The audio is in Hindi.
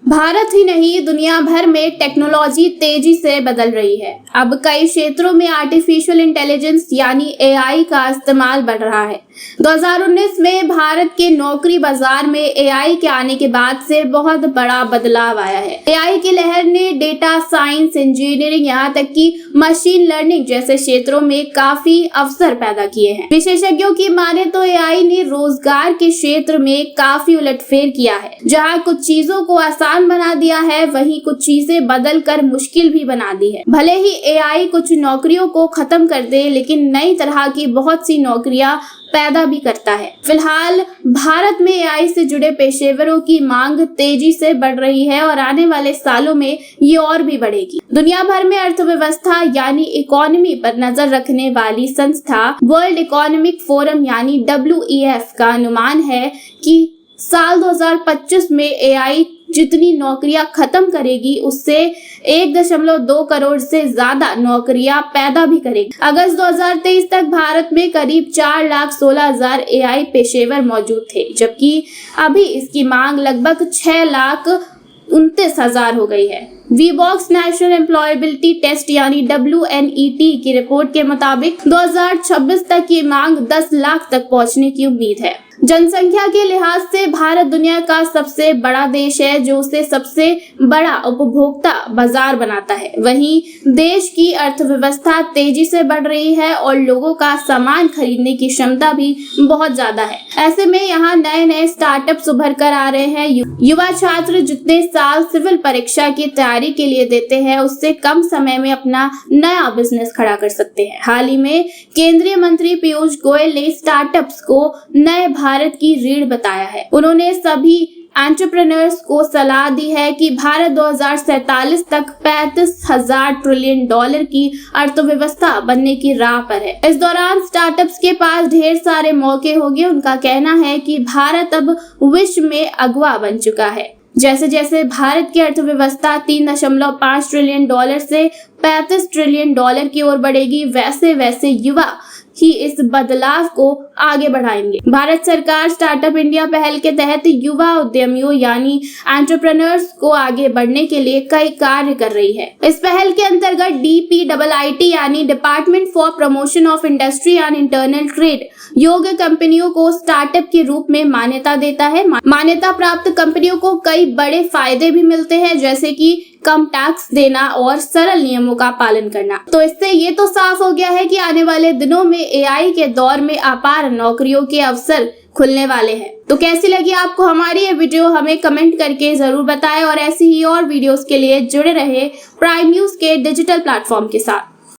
भारत ही नहीं, दुनिया भर में टेक्नोलॉजी तेजी से बदल रही है। अब कई क्षेत्रों में आर्टिफिशियल इंटेलिजेंस यानी एआई का इस्तेमाल बढ़ रहा है। 2019 में भारत के नौकरी बाजार में एआई के आने के बाद से बहुत बड़ा बदलाव आया है। एआई की लहर ने डेटा साइंस, इंजीनियरिंग, यहाँ तक कि मशीन लर्निंग जैसे क्षेत्रों में काफी अवसर पैदा किए हैं। विशेषज्ञों की माने तो एआई ने रोजगार के क्षेत्र में काफी उलटफेर किया है। जहाँ कुछ चीजों को आसान बना दिया है, वहीं कुछ चीजें बदल कर मुश्किल भी बना दी है। भले ही एआई कुछ नौकरियों को खत्म कर दे, लेकिन नई तरह की बहुत सी नौकरियां पैदा भी करता है। फिलहाल भारत में एआई से जुड़े पेशेवरों की मांग तेजी से बढ़ रही है और आने वाले सालों में ये और भी बढ़ेगी। दुनिया भर में अर्थव्यवस्था यानी इकोनॉमी पर नजर रखने वाली संस्था वर्ल्ड इकोनॉमिक फोरम यानी WEF का अनुमान है कि साल 2025 में एआई जितनी नौकरियां खत्म करेगी, उससे 1.2 करोड़ से ज्यादा नौकरियां पैदा भी करेगी। अगस्त 2023 तक भारत में करीब 4,16,000 एआई पेशेवर मौजूद थे, जबकि अभी इसकी मांग लगभग 6,29,000 हो गई है। वीबॉक्स नेशनल एम्प्लॉयबिलिटी टेस्ट यानी WNET की रिपोर्ट के मुताबिक 2026 तक ये मांग 10 लाख तक पहुंचने की उम्मीद है। जनसंख्या के लिहाज से भारत दुनिया का सबसे बड़ा देश है, जो उसे सबसे बड़ा उपभोक्ता बाजार बनाता है। वहीं देश की अर्थव्यवस्था तेजी से बढ़ रही है और लोगों का सामान खरीदने की क्षमता भी बहुत ज्यादा है। ऐसे में यहाँ नए नए स्टार्टअप्स उभर कर आ रहे हैं। युवा छात्र जितने साल सिविल परीक्षा की तैयारी के लिए देते हैं, उससे कम समय में अपना नया बिजनेस खड़ा कर सकते हैं। हाल ही में केंद्रीय मंत्री पीयूष गोयल ने स्टार्टअप्स को नए भारत की रीढ़ बताया है। उन्होंने सभी एंटरप्रेन्योर्स को सलाह दी है कि भारत 2047 तक $35,000 ट्रिलियन की अर्थव्यवस्था बनने की राह पर है। इस दौरान स्टार्टअप्स के पास ढेर सारे मौके होंगे। उनका कहना है कि भारत अब विश्व में अगुवा बन चुका है। जैसे जैसे भारत की अर्थव्यवस्था $3.5 ट्रिलियन से $35 ट्रिलियन की ओर बढ़ेगी, वैसे वैसे युवा ही इस बदलाव को आगे बढ़ाएंगे। भारत सरकार स्टार्टअप इंडिया पहल के तहत युवा उद्यमियों यानी एंटरप्रेन्योर्स को आगे बढ़ने के लिए कई कार्य कर रही है। इस पहल के अंतर्गत DPIIT यानी department for promotion of industry and internal trade योग्य कंपनियों को स्टार्टअप के रूप में मान्यता देता है। मान्यता प्राप्त कंपनियों को कई बड़े फायदे भी मिलते हैं, जैसे कि कम टैक्स देना और सरल नियमों का पालन करना। तो इससे ये तो साफ हो गया है कि आने वाले दिनों में एआई के दौर में अपार नौकरियों के अवसर खुलने वाले हैं। तो कैसी लगी आपको हमारी ये वीडियो, हमें कमेंट करके जरूर बताएं और ऐसी ही और वीडियोस के लिए जुड़े रहे प्राइम न्यूज के डिजिटल प्लेटफॉर्म के साथ।